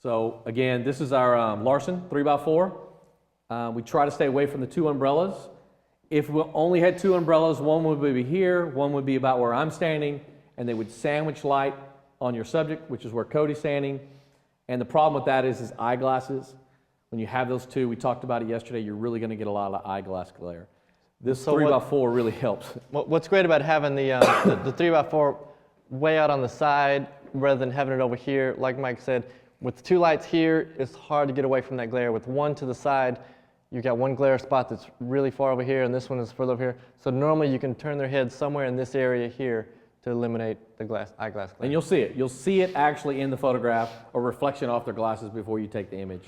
So again, this is our Larson 3x4. We try to stay away from the two umbrellas. If we only had two umbrellas, one would be here, one would be about where I'm standing, and they would sandwich light on your subject, which is where Cody's standing. And the problem with that is eyeglasses. When you have those two, we talked about it yesterday, you're really going to get a lot of eyeglass glare. This 3x4 really helps. What's great about having the 3x4 way out on the side rather than having it over here, like Mike said, with the two lights here, it's hard to get away from that glare. With one to the side, you've got one glare spot that's really far over here, and this one is further over here. So normally you can turn their head somewhere in this area here to eliminate the eyeglass glare. And you'll see it. You'll see it actually in the photograph, or reflection off their glasses before you take the image.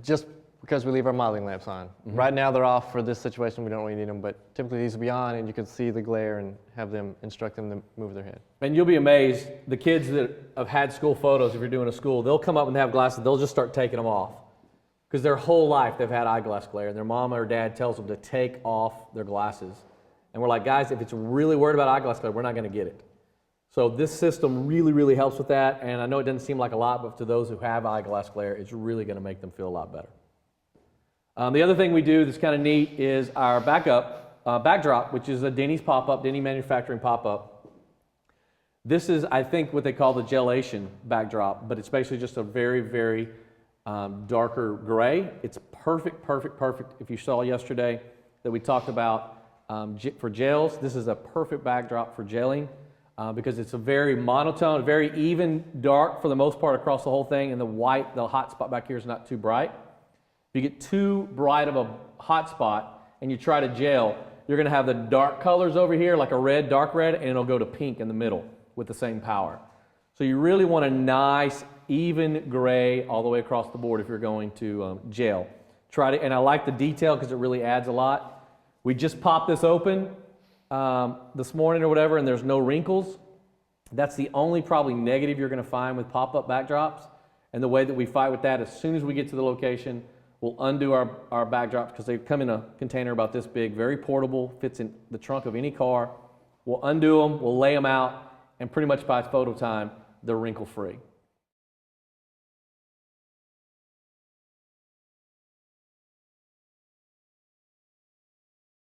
Just because we leave our modeling lamps on. Mm-hmm. Right now they're off for this situation, we don't really need them, but typically these will be on and you can see the glare and have them instruct them to move their head. And you'll be amazed, the kids that have had school photos, if you're doing a school, they'll come up and have glasses, they'll just start taking them off. Because their whole life they've had eyeglass glare, and their mom or dad tells them to take off their glasses. And we're like, guys, if it's really worried about eyeglass glare, we're not going to get it. So this system really, really helps with that, and I know it doesn't seem like a lot, but to those who have eyeglass glare, it's really going to make them feel a lot better. The other thing we do that's kind of neat is our backdrop, which is a Denny's pop-up, Denny Manufacturing pop-up. This is, I think, what they call the gelation backdrop, but it's basically just a very, very darker gray. It's perfect, perfect, perfect. If you saw yesterday that we talked about for gels, this is a perfect backdrop for gelling because it's a very monotone, very even dark for the most part across the whole thing, and the white, the hot spot back here is not too bright. If you get too bright of a hot spot and you try to gel, you're going to have the dark colors over here, like a red, dark red, and it'll go to pink in the middle with the same power. So you really want a nice, even gray all the way across the board if you're going to gel. And I like the detail because it really adds a lot. We just popped this open this morning or whatever, and there's no wrinkles. That's the only probably negative you're going to find with pop-up backdrops. And the way that we fight with that, as soon as we get to the location, we'll undo our backdrops because they come in a container about this big, very portable, fits in the trunk of any car. We'll undo them, we'll lay them out, and pretty much by photo time, they're wrinkle-free.